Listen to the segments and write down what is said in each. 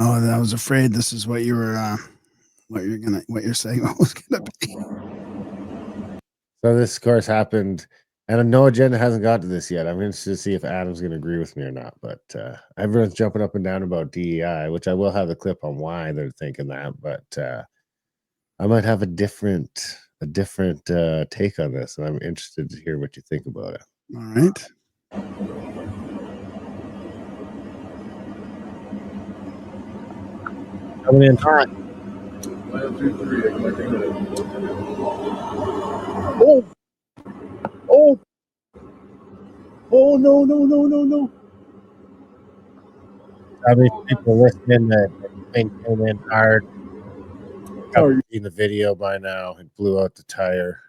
Oh, I was afraid this is what you were, what your segment was gonna be. So this, of course, happened, and no agenda hasn't got to this yet. I'm interested to see if Adam's going to agree with me or not. But everyone's jumping up and down about DEI, which I will have the clip on why they're thinking that. But I might have a different take on this, and I'm interested to hear what you think about it. All right. Coming in. All right. 1, 2, 3. Oh. Oh. Oh, no. I mean, people listening that thing came in hard. Probably seen the video by now. It blew out the tire.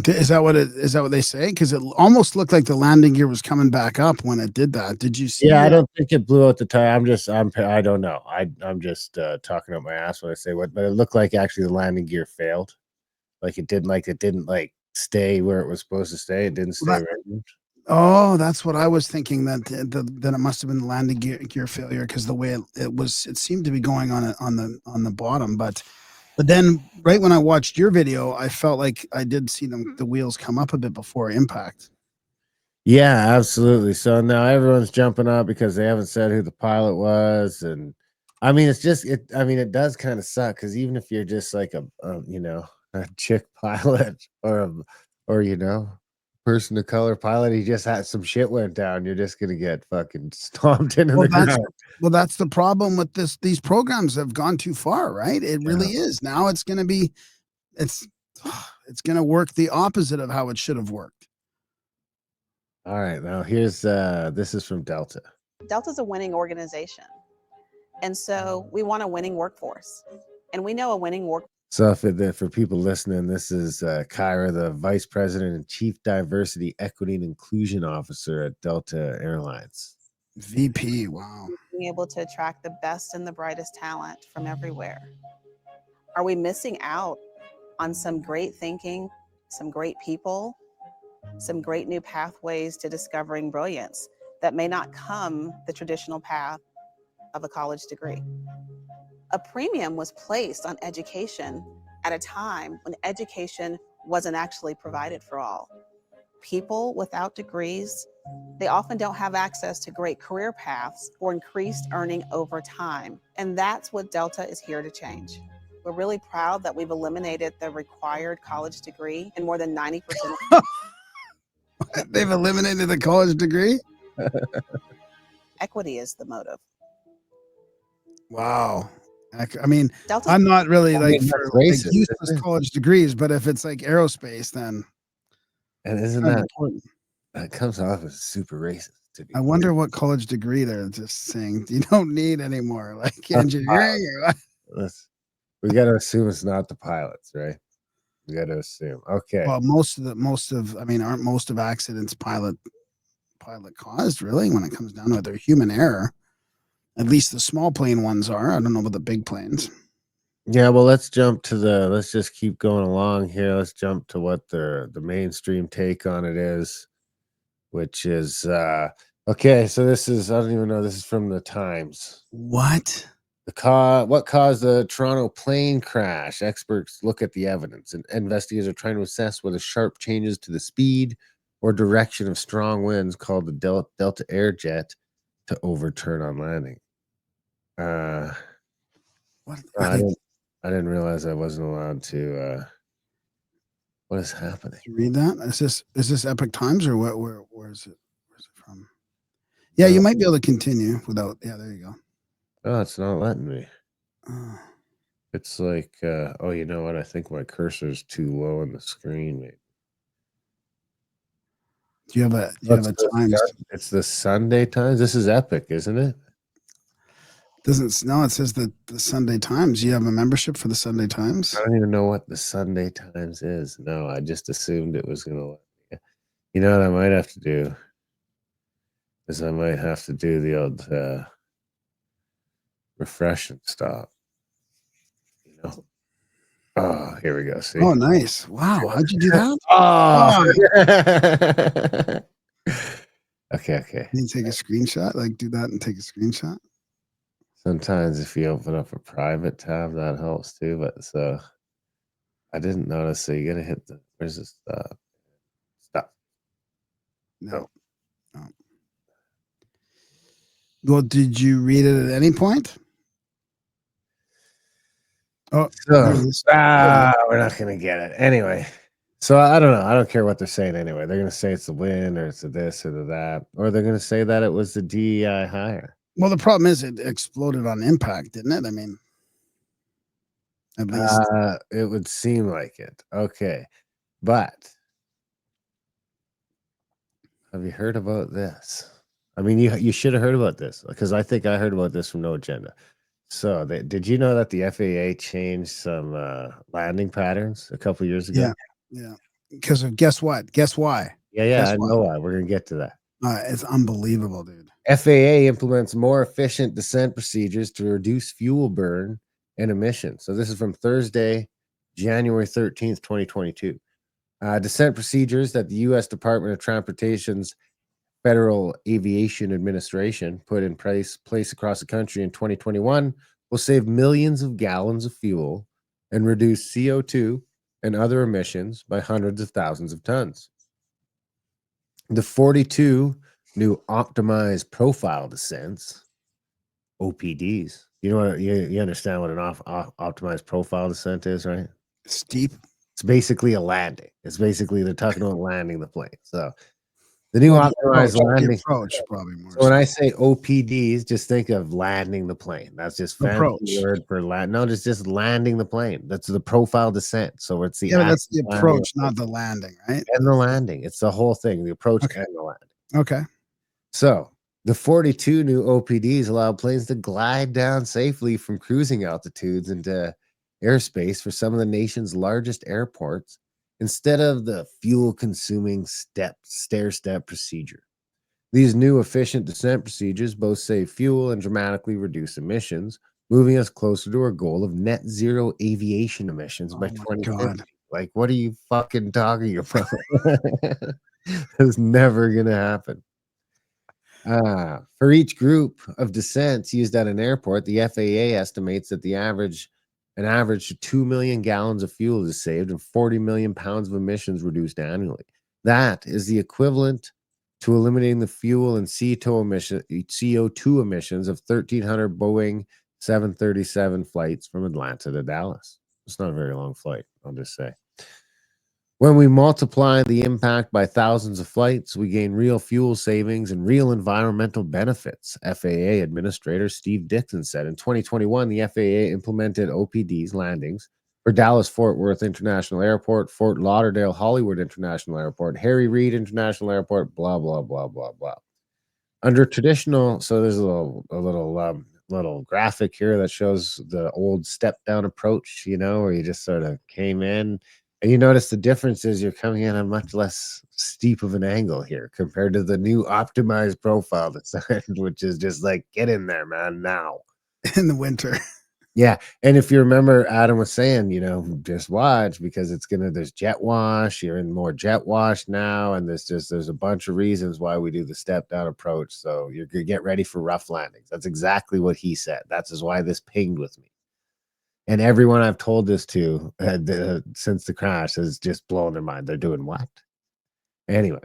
Is that what they say? Because it almost looked like the landing gear was coming back up when it did that. Did you see? Yeah, I don't think it blew out the tire. I don't know. I'm just talking up my ass when I say what, but it looked like actually the landing gear failed. Like it didn't stay where it was supposed to stay. It didn't stay right. Oh, that's what I was thinking, that it must have been the landing gear failure, because the way it seemed to be going on the bottom, but then right when I watched your video, I felt like I did see the wheels come up a bit before impact. Yeah, absolutely. So now everyone's jumping up because they haven't said who the pilot was, and I mean it does kind of suck, because even if you're just like a chick pilot or person of color pilot, he just had some shit went down, you're just gonna get fucking stomped into the ground. Well, that's the problem with these programs have gone too far, right? It really is. Now it's gonna work the opposite of how it should have worked. All right, now here's this is from Delta. Delta's a winning organization, and so we want a winning workforce, and we know a winning work. So for people listening, this is Kyra, the Vice President and Chief Diversity, Equity, and Inclusion Officer at Delta Airlines. VP, wow. Being able to attract the best and the brightest talent from everywhere. Are we missing out on some great thinking, some great people, some great new pathways to discovering brilliance that may not come the traditional path of a college degree? A premium was placed on education at a time when education wasn't actually provided for all. People without degrees, they often don't have access to great career paths or increased earning over time. And that's what Delta is here to change. We're really proud that we've eliminated the required college degree in more than 90%. They've eliminated the college degree? Equity is the motive. Wow. I mean, Delta's I'm not really for racist, useless college degrees, but if it's like aerospace, then and isn't that important? That comes off as super racist. I wonder what college degree they're just saying you don't need anymore, like engineering or what? We got to assume it's not the pilots, right? We got to assume. Okay. Well, aren't most of accidents pilot caused, really, when it comes down to it? They're human error. At least the small plane ones are. I don't know about the big planes. Yeah, well, let's just keep going along here. Let's jump to what the mainstream take on it is, which is okay. So this is, I don't even know. This is from the Times. What? What caused the Toronto plane crash? Experts look at the evidence, and investigators are trying to assess whether sharp changes to the speed or direction of strong winds called the Delta Air Jet to overturn on landing. What? I didn't realize I wasn't allowed to. What is happening? Did you read that? Is this Epic Times or what? Where is it? Where's it from? Yeah, you might be able to continue without. Yeah, there you go. Oh, it's not letting me. It's like, oh, you know what? I think my cursor is too low on the screen. Maybe. Do you have a Times? It's the Sunday Times. This is Epic, isn't it? It says the Sunday Times. You have a membership for the Sunday Times? I don't even know what the Sunday Times is. No, I just assumed it was going to let me. You know what I might have to do? Is I might have to do the old refresh and stop. You know? Oh, here we go. See? Oh, nice. Wow. How'd you do that? Okay. Can you take a screenshot? Like do that and take a screenshot? Sometimes if you open up a private tab, that helps too. But so I didn't notice. So you gotta hit the where's this stuff? No. No. Well, did you read it at any point? Oh, So this. we're not gonna get it anyway. So I don't know. I don't care what they're saying anyway. They're gonna say it's the wind or it's the this or the that, or they're gonna say that it was the DEI hire. Well, the problem is it exploded on impact, didn't it? I mean, at least. It would seem like it. Okay, but have you heard about this? I mean, you should have heard about this because I think I heard about this from No Agenda. So, did you know that the FAA changed some landing patterns a couple years ago? Yeah. Yeah. Because of guess what? Guess why? Yeah, Guess I what? know why. We're gonna get to that. It's unbelievable, dude. FAA implements more efficient descent procedures to reduce fuel burn and emissions. So this is from Thursday, January 13th, 2022. Descent procedures that the U.S. Department of Transportation's Federal Aviation Administration put in place across the country in 2021 will save millions of gallons of fuel and reduce CO2 and other emissions by hundreds of thousands of tons. The 42 new optimized profile descents, OPDs. You know what? You understand what an optimized profile descent is, right? Steep. It's basically a landing. It's basically they're talking about landing the plane. So the new Well, optimized landing. the approach probably more. So when I say OPDs, just think of landing the plane. That's just fancy Approach. word for land. No, just landing the plane. That's the profile descent. So it's the Yeah, but that's the actual approach, landing not the landing, right? and the landing. It's the whole thing, the approach Okay. and the landing. Okay. So the 42 new OPDs allow planes to glide down safely from cruising altitudes into airspace for some of the nation's largest airports instead of the fuel-consuming stair-step procedure. These new efficient descent procedures both save fuel and dramatically reduce emissions, moving us closer to our goal of net zero aviation emissions by Oh my 2050. God. Like, what are you fucking talking about? It's never going to happen. For each group of descents used at an airport, the FAA estimates that an average 2 million gallons of fuel is saved and 40 million pounds of emissions reduced annually. That is the equivalent to eliminating the fuel and CO2 emissions of 1,300 Boeing 737 flights from Atlanta to Dallas. It's not a very long flight, I'll just say. When we multiply the impact by thousands of flights, we gain real fuel savings and real environmental benefits, FAA Administrator Steve Dixon said. In 2021, the FAA implemented OPD's landings for Dallas Fort Worth International Airport, Fort Lauderdale Hollywood International Airport, Harry Reid International Airport, blah, blah, blah, blah, blah. Under traditional, so there's a little graphic here that shows the old step down approach, where you just sort of came in. And you notice the difference is you're coming in on much less steep of an angle here compared to the new optimized profile design, which is just like, get in there, man, now. In the winter. Yeah. And if you remember, Adam was saying, just watch because there's jet wash. You're in more jet wash now. And there's a bunch of reasons why we do the step down approach. So you're going to get ready for rough landings. That's exactly what he said. That's why this pinged with me. And everyone I've told this to since the crash has just blown their mind. They're doing what? Anyway,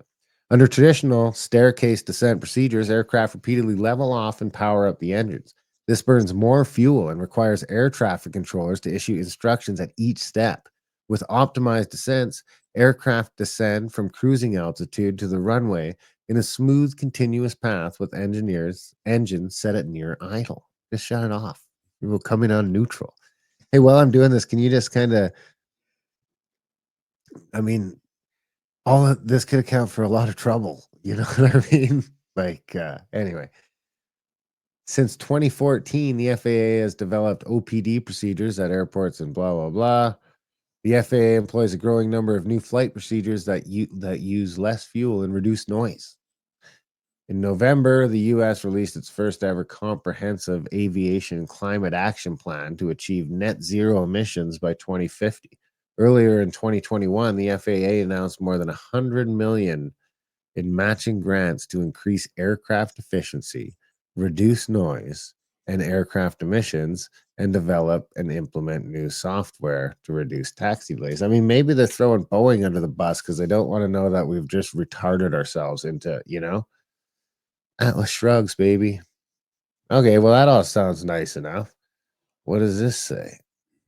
under traditional staircase descent procedures, aircraft repeatedly level off and power up the engines. This burns more fuel and requires air traffic controllers to issue instructions at each step. With optimized descents, aircraft descend from cruising altitude to the runway in a smooth, continuous path with engines set at near idle. Just shut it off. We will come in on neutral. Hey, while I'm doing this, can you just kind of, all of this could account for a lot of trouble. You know what I mean? Anyway, since 2014, the FAA has developed OPD procedures at airports and blah, blah, blah. The FAA employs a growing number of new flight procedures that use less fuel and reduce noise. In November, the U.S. released its first ever comprehensive aviation climate action plan to achieve net zero emissions by 2050. Earlier in 2021, the FAA announced more than $100 million in matching grants to increase aircraft efficiency, reduce noise, and aircraft emissions and develop and implement new software to reduce taxi delays. I mean, maybe they're throwing Boeing under the bus because they don't want to know that we've just retarded ourselves into, Atlas shrugs, baby. Okay, well, that all sounds nice enough. What does this say?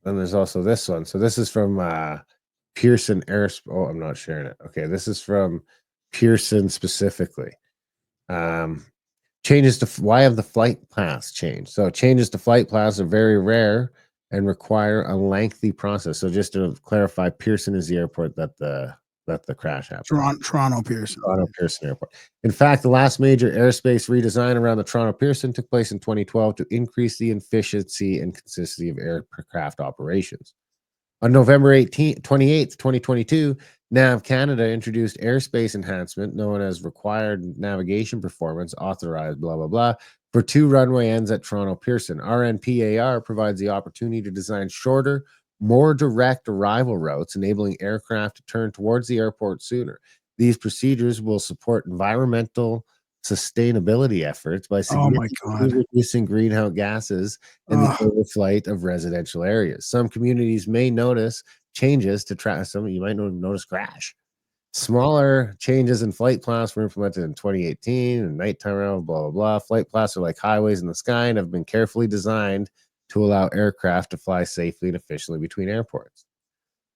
Then there's also this one. So this is from Pearson Aerospace. Oh, I'm not sharing it. Okay, this is from Pearson specifically. Changes to why have the flight paths changed? So changes to flight paths are very rare and require a lengthy process. So just to clarify, Pearson is the airport that the crash happened. Toronto Pearson. Toronto Pearson Airport. In fact, the last major airspace redesign around the Toronto Pearson took place in 2012 to increase the efficiency and consistency of aircraft operations. On November 28th, 2022, NAV Canada introduced airspace enhancement known as required navigation performance authorized blah, blah, blah for 2 runway ends at Toronto Pearson. RNPAR provides the opportunity to design shorter, more direct arrival routes, enabling aircraft to turn towards the airport sooner. These procedures will support environmental sustainability efforts by Oh my significantly God. reducing greenhouse gases and the overflight of residential areas. Some communities may notice changes to some you might notice crash. Smaller changes in flight plans were implemented in 2018 and nighttime around, blah, blah, blah. Flight plans are like highways in the sky and have been carefully designed to allow aircraft to fly safely and efficiently between airports.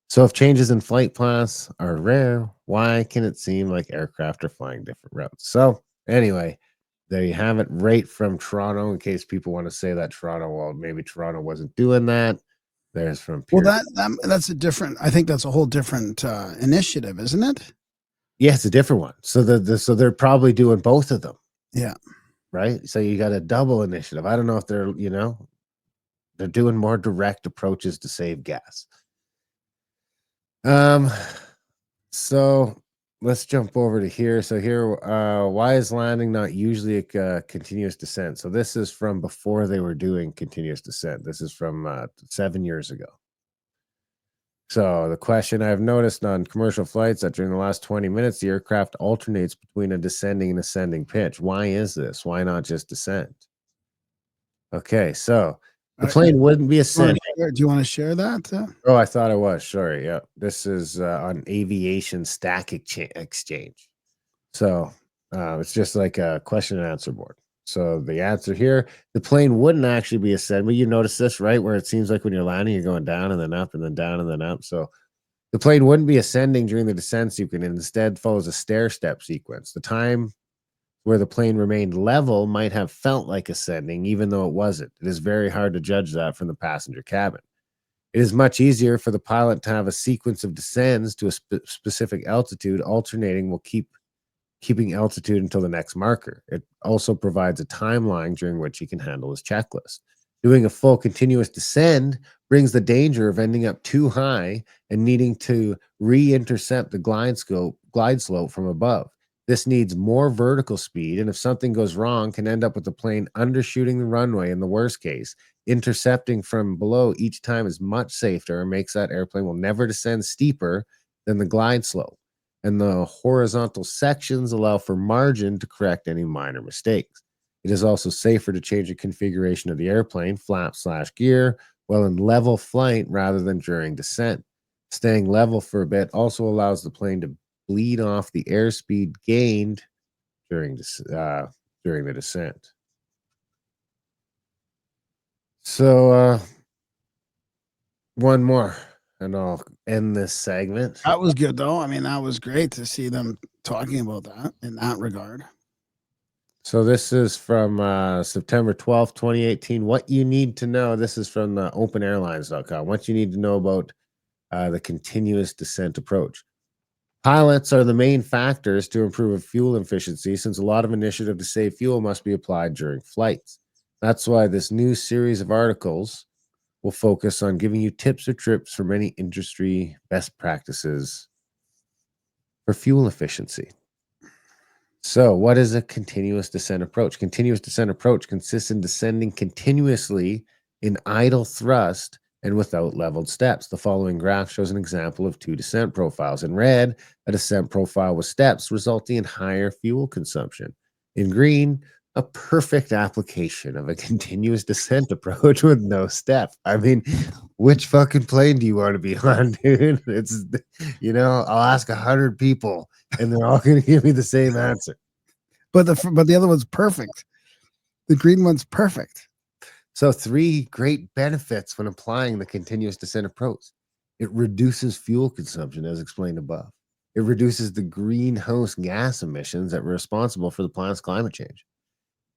So if changes in flight plans are rare, why can it seem like aircraft are flying different routes? So anyway, there you have it right from Toronto in case people want to say that maybe Toronto wasn't doing that. There's from Well, Pearson. that's a different. I think that's a whole different initiative, isn't it? Yeah, it's a different one. So so they're probably doing both of them. Yeah. Right. So you got a double initiative. I don't know if they're doing more direct approaches to save gas. So let's jump over to here. So here, why is landing not usually a continuous descent? So this is from before they were doing continuous descent. This is from 7 years ago. So the question, I've noticed on commercial flights that during the last 20 minutes, the aircraft alternates between a descending and ascending pitch. Why is this? Why not just descent? Okay, so the plane wouldn't be ascending. Do you want to share that? Oh, I thought it was. Sorry. Yeah. This is on Aviation Stack Exchange. So it's just like a question and answer board. So the answer here, the plane wouldn't actually be ascending. But you notice this, right? Where it seems like when you're landing, you're going down and then up and then down and then up. So the plane wouldn't be ascending during the descent sequence and instead follows a stair step sequence. The time where the plane remained level might have felt like ascending, even though it wasn't. It is very hard to judge that from the passenger cabin. It is much easier for the pilot to have a sequence of descents to a specific altitude. Alternating will keeping altitude until the next marker. It also provides a timeline during which he can handle his checklist. Doing a full continuous descend brings the danger of ending up too high and needing to re-intercept the glide slope from above. This needs more vertical speed, and if something goes wrong, can end up with the plane undershooting the runway in the worst case. Intercepting from below each time is much safer and makes that airplane will never descend steeper than the glide slope. And the horizontal sections allow for margin to correct any minor mistakes. It is also safer to change the configuration of the airplane, flap/gear, while in level flight rather than during descent. Staying level for a bit also allows the plane to bleed off the airspeed gained during the descent. So one more and I'll end this segment. That was good, though. I mean, that was great to see them talking about that in that regard. So this is from September 12th, 2018. What you need to know. This is from openairlines.com. What you need to know about the continuous descent approach. Pilots are the main factors to improve fuel efficiency, since a lot of initiative to save fuel must be applied during flights. That's why this new series of articles will focus on giving you tips or trips from many industry best practices for fuel efficiency. So what is a continuous descent approach? Continuous descent approach consists in descending continuously in idle thrust and without leveled steps. The following graph shows an example of 2 descent profiles. In red, a descent profile with steps resulting in higher fuel consumption. In green, a perfect application of a continuous descent approach with no step. I mean, which fucking plane do you want to be on, dude? It's, I'll ask 100 people and they're all going to give me the same answer. But the other one's perfect. The green one's perfect. So 3 great benefits when applying the continuous descent approach. It reduces fuel consumption, as explained above. It reduces the greenhouse gas emissions that are responsible for the planet's climate change.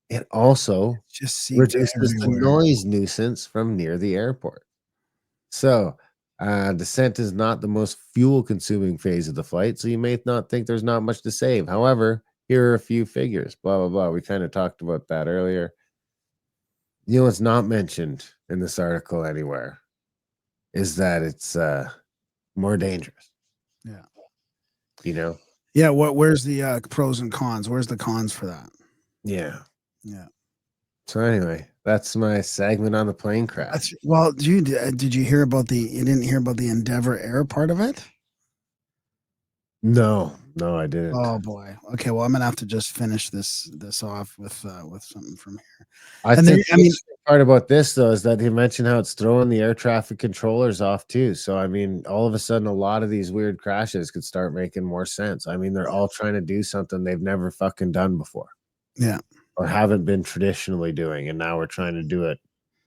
It also Just seeps reduces the everywhere. noise nuisance from near the airport. So, descent is not the most fuel-consuming phase of the flight, so you may not think there's not much to save. However, here are a few figures, blah, blah, blah. We kind of talked about that earlier. What's not mentioned in this article anywhere is that it's more dangerous. Yeah. Yeah, where's the pros and cons? Where's the cons for that? Yeah. Yeah. So anyway, that's my segment on the plane crash. Well, did you hear about you didn't hear about the Endeavour Air part of it? No, I didn't. Oh boy. Okay, well I'm gonna have to just finish this off with something from here. I And think then, the part about this though is that he mentioned how it's throwing the air traffic controllers off too. So I mean, all of a sudden, a lot of these weird crashes could start making more sense. I mean, they're all trying to do something they've never fucking done before. Yeah. Or haven't been traditionally doing, and now we're trying to do it